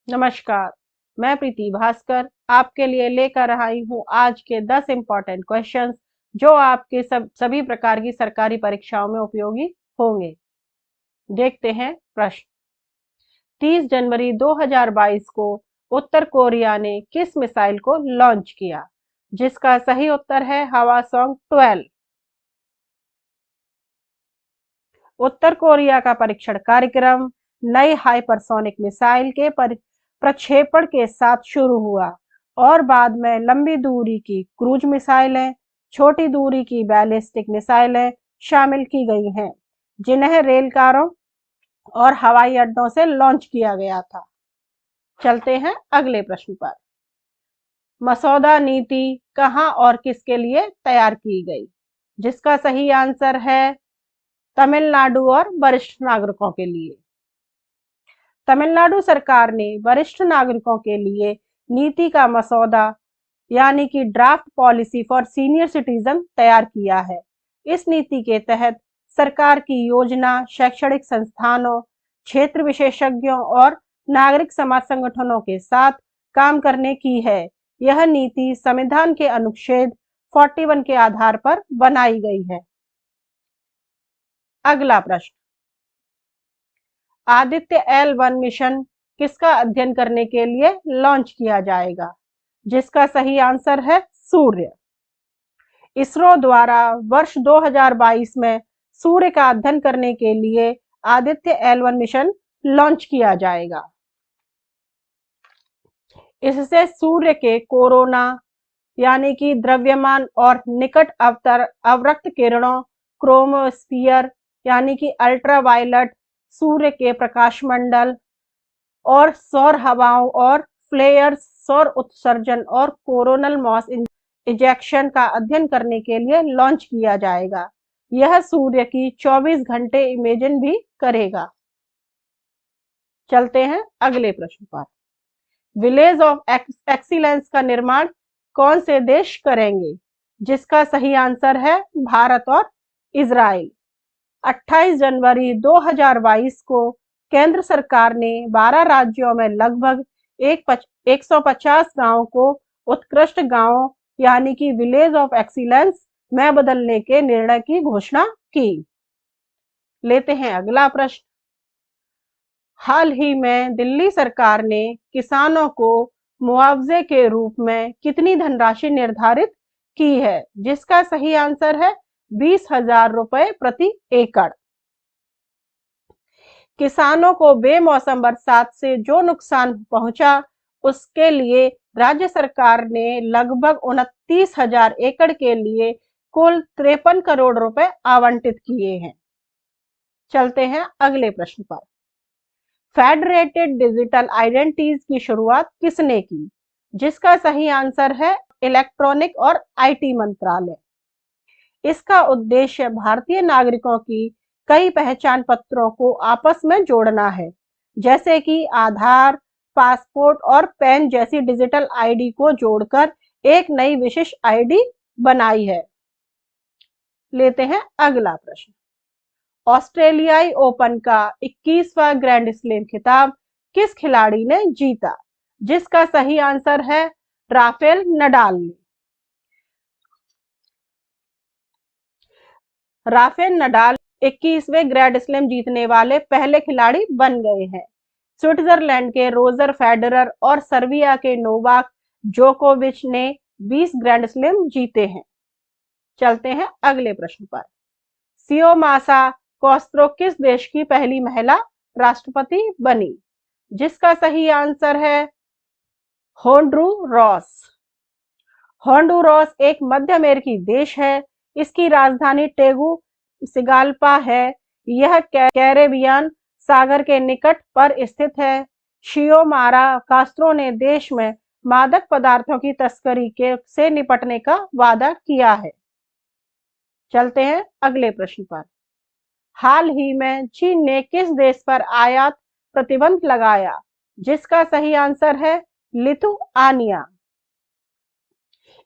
नमस्कार। मैं प्रीति भास्कर आपके लिए लेकर आई हूँ आज के 10 इम्पोर्टेंट क्वेश्चंस जो आपके सभी प्रकार की सरकारी परीक्षाओं में उपयोगी होंगे। देखते हैं प्रश्न। 30 जनवरी 2022 को उत्तर कोरिया ने किस मिसाइल को लॉन्च किया? जिसका सही उत्तर है हवासोंग 12। उत्तर कोरिया का परीक्षण कार्यक्रम नई हाइपरसोनिक मिसाइल के प्रक्षेपण के साथ शुरू हुआ और बाद में लंबी दूरी की क्रूज मिसाइलें, छोटी दूरी की बैलिस्टिक मिसाइलें शामिल की गई हैं, जिन्हें रेल कारों और हवाई अड्डों से लॉन्च किया गया था। चलते हैं अगले प्रश्न पर। मसौदा नीति कहां और किसके लिए तैयार की गई? जिसका सही आंसर है तमिलनाडु और वरिष्ठ नागरिकों के लिए। तमिलनाडु सरकार ने वरिष्ठ नागरिकों के लिए नीति का मसौदा यानी कि draft policy for senior citizen तैयार किया है। इस नीति के तहत सरकार की योजना शैक्षणिक संस्थानों, क्षेत्र विशेषज्ञों और नागरिक समाज संगठनों के साथ काम करने की है। यह नीति संविधान के अनुच्छेद 41 के आधार पर बनाई गई है। अगला प्रश्न। आदित्य L1 मिशन किसका अध्ययन करने के लिए लॉन्च किया जाएगा? जिसका सही आंसर है सूर्य। इसरो द्वारा वर्ष 2022 में सूर्य का अध्ययन करने के लिए आदित्य L1 मिशन लॉन्च किया जाएगा। इससे सूर्य के कोरोना यानी कि द्रव्यमान और निकट अवरक्त किरणों, क्रोमोस्फियर यानी कि अल्ट्रावायलेट, सूर्य के प्रकाश मंडल और सौर हवाओं और फ्लेयर्स, सौर उत्सर्जन और कोरोनल मॉस इजेक्शन का अध्ययन करने के लिए लॉन्च किया जाएगा। यह सूर्य की 24 घंटे इमेजिन भी करेगा। चलते हैं अगले प्रश्न पर। विलेज ऑफ एक्सीलेंस का निर्माण कौन से देश करेंगे? जिसका सही आंसर है भारत और इजराइल। 28 जनवरी 2022 को केंद्र सरकार ने 12 राज्यों में लगभग 150 गांवों को उत्कृष्ट गांवों यानी कि विलेज ऑफ एक्सीलेंस में बदलने के निर्णय की घोषणा की। लेते हैं अगला प्रश्न। हाल ही में दिल्ली सरकार ने किसानों को मुआवजे के रूप में कितनी धनराशि निर्धारित की है? जिसका सही आंसर है 20,000 रुपए प्रति एकड़। किसानों को बेमौसम बरसात से जो नुकसान पहुंचा उसके लिए राज्य सरकार ने लगभग 29,000 एकड़ के लिए कुल 53 करोड़ रुपए आवंटित किए हैं। चलते हैं अगले प्रश्न पर। फेडरेटेड डिजिटल आइडेंटिटीज की शुरुआत किसने की? जिसका सही आंसर है इलेक्ट्रॉनिक और आईटी मंत्रालय। इसका उद्देश्य भारतीय नागरिकों की कई पहचान पत्रों को आपस में जोड़ना है, जैसे कि आधार, पासपोर्ट और पैन जैसी डिजिटल आईडी को जोड़कर एक नई विशिष्ट आईडी बनाई है। लेते हैं अगला प्रश्न। ऑस्ट्रेलियाई ओपन का 21वां ग्रैंड स्लैम खिताब किस खिलाड़ी ने जीता? जिसका सही आंसर है राफेल नडाल ने। राफेल नडाल 21वें ग्रैंड स्लैम जीतने वाले पहले खिलाड़ी बन गए हैं। स्विट्जरलैंड के रोजर फेडरर और सर्बिया के नोवाक जोकोविच ने 20 ग्रैंड स्लैम जीते हैं। चलते हैं अगले प्रश्न पर। सियोमासा कोस्त्रो किस देश की पहली महिला राष्ट्रपति बनी? जिसका सही आंसर है होंडुरास। होंडुरास एक मध्य अमेरिकी देश है। इसकी राजधानी टेगुसिगाल्पा है। यह कैरेबियन सागर के निकट पर स्थित है। शियोमारा कास्त्रो ने देश में मादक पदार्थों की तस्करी से निपटने का वादा किया है। चलते हैं अगले प्रश्न पर। हाल ही में चीन ने किस देश पर आयात प्रतिबंध लगाया? जिसका सही आंसर है लिथुआनिया।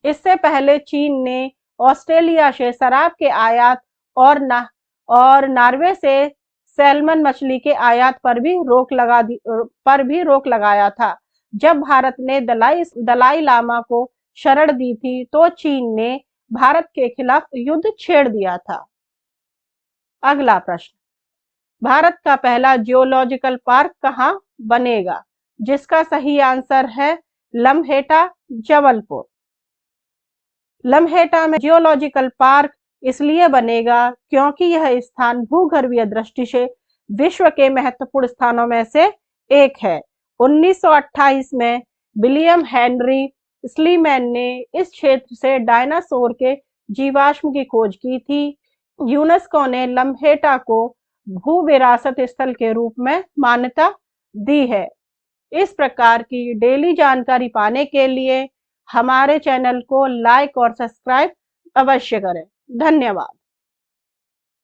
इससे पहले चीन ने ऑस्ट्रेलिया से शराब के आयात और नॉर्वे से सैल्मन मछली के आयात पर भी रोक लगाया था। जब भारत ने दलाई लामा को शरण दी थी तो चीन ने भारत के खिलाफ युद्ध छेड़ दिया था। अगला प्रश्न, भारत का पहला जियोलॉजिकल पार्क कहाँ बनेगा? जिसका सही आंसर है लम्हेटा, जबलपुर। लम्हेटा में जियोलॉजिकल पार्क इसलिए बनेगा क्योंकि यह स्थान भूगर्भीय दृष्टि से विश्व के महत्वपूर्ण स्थानों में से एक है। 1928 में विलियम हेनरी स्लीमैन ने इस क्षेत्र से डायनासोर के जीवाश्म की खोज की थी। यूनेस्को ने लम्हेटा को भू विरासत स्थल के रूप में मान्यता दी है। इस प्रकार की डेली जानकारी पाने के लिए हमारे चैनल को लाइक और सब्सक्राइब अवश्य करें। धन्यवाद।